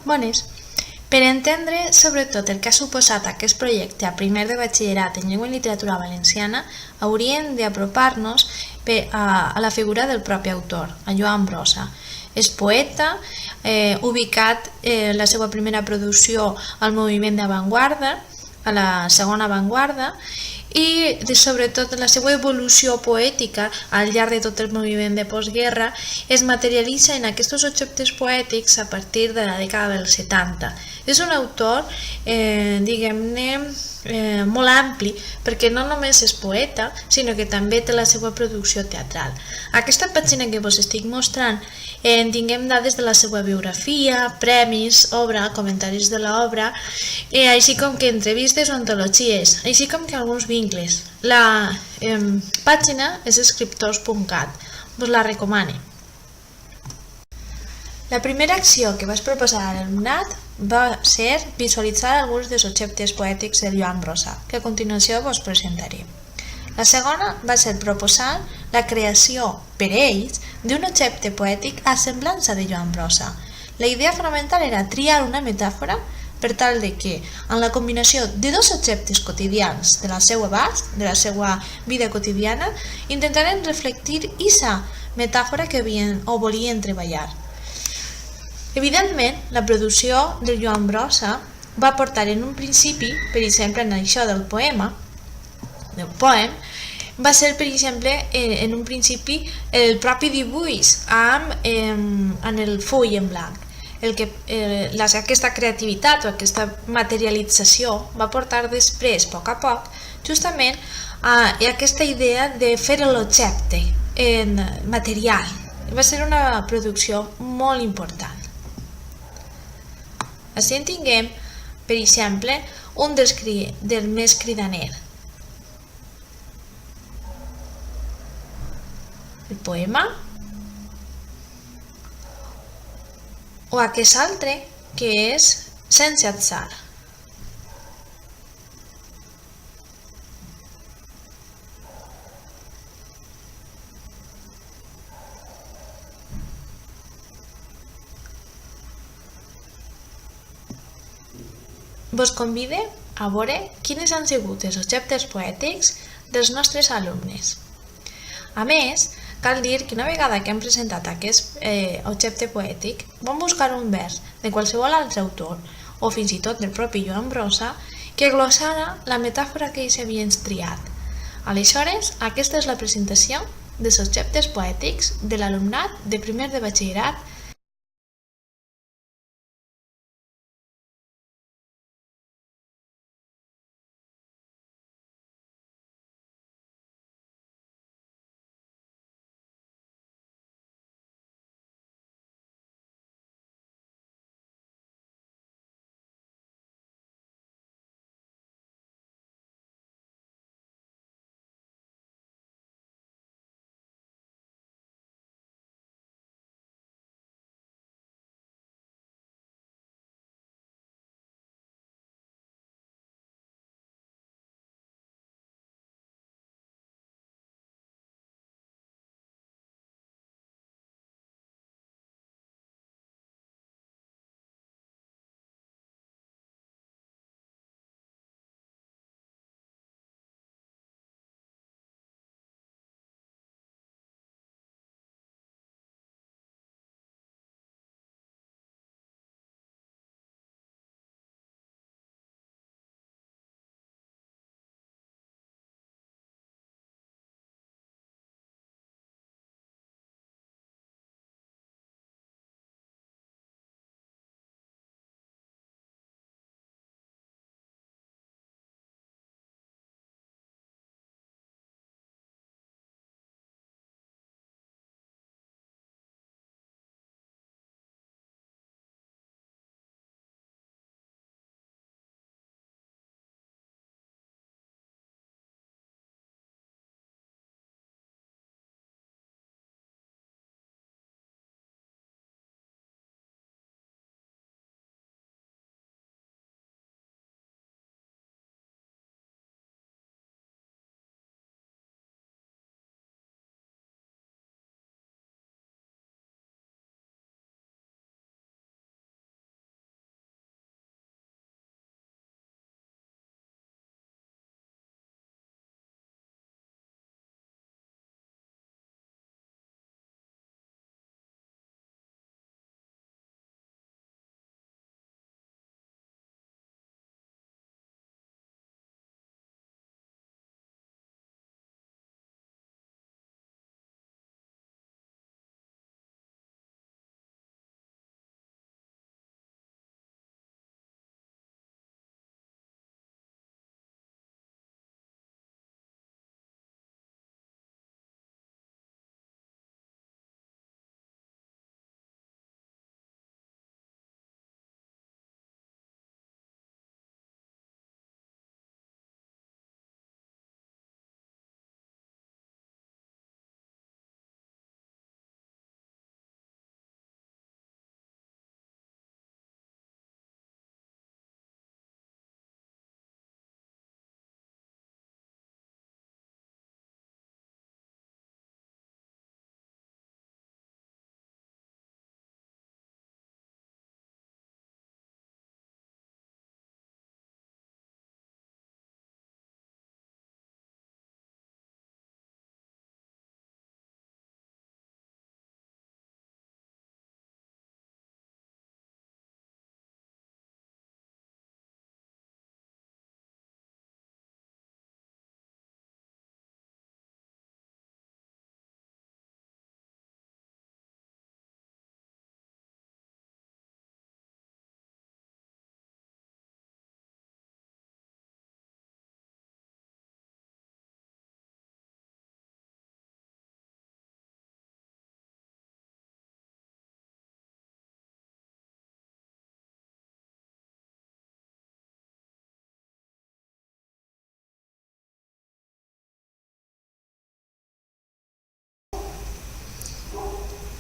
Bones. Per entendre sobretot el que ha suposat aquest projecte a primer de batxillerat en llengua i literatura valenciana, hauríem d'apropar-nos a la figura del propi autor, a Joan Brossa. És poeta, ubicat la seva primera producció al moviment d'avantguarda, a la segona avantguarda, i sobretot la seva evolució poètica al llarg de tot el moviment de postguerra es materialitza en aquests objectes poètics a partir de la dècada dels 70. És un autor, diguem-ne, molt ampli, perquè no només és poeta, sinó que també té la seva producció teatral. Aquesta pàgina que vos estic mostrant tinguem dades de la seva biografia, premis, obra, comentaris de l'obra, així com que entrevistes o antologies, així com que alguns vincles. La pàgina és escriptors.cat, vos la recomane. La primera acció que vaig proposar a l'alumnat va ser visualitzar alguns dels objectes poètics de Joan Brossa, que a continuació vos presentaré. La segona va ser proposar la creació per ells d'un objecte poètic a semblança de Joan Brossa. La idea fonamental era triar una metàfora per tal de que, en la combinació de dos objectes quotidians de la seva abast, de la seva vida quotidiana, intentaren reflectir aquesta metàfora que volien treballar. Evidentment, la producció de Joan Brossa va portar en un principi, per exemple en això del poem, va ser, per exemple, en un principi el propi dibuix en el full en blanc. Aquesta creativitat o aquesta materialització va portar després, a poc, justament a aquesta idea de fer l'objecte material. Va ser una producció molt important. Així en tinguem, per exemple, un del més cridaner. El poema, o aquest altre, que és Sense atzar. Vos convide a veure quins han sigut els objectes poètics dels nostres alumnes. A més, cal dir que una vegada que hem presentat aquest objecte poètic, vam buscar un vers de qualsevol altre autor, o fins i tot del propi Joan Brossa, que glossara la metàfora que ells havien triat. Aleshores, aquesta és la presentació dels objectes poètics de l'alumnat de primer de batxillerat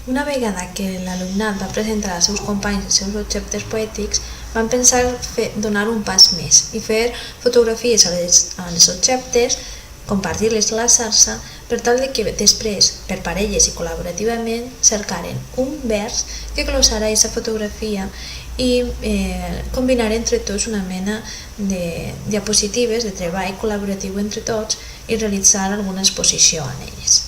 Una vegada que l'alumnat va presentar als seus companys els seus objectes poètics, van pensar donar un pas més i fer fotografies als objectes, compartir-les a la xarxa, per tal de que després, per parelles i col·laborativament, cercaren un vers que glossara aquesta fotografia i combinar entre tots una mena de diapositives de treball col·laboratiu entre tots i realitzar alguna exposició en elles.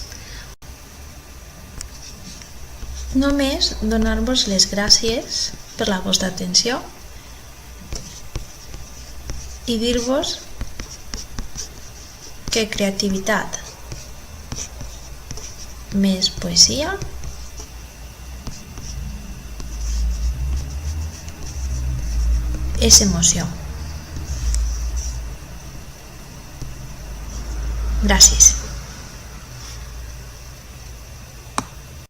Només donar-vos les gràcies per la vostra atenció i dir-vos que creativitat més poesia és emoció. Gràcies.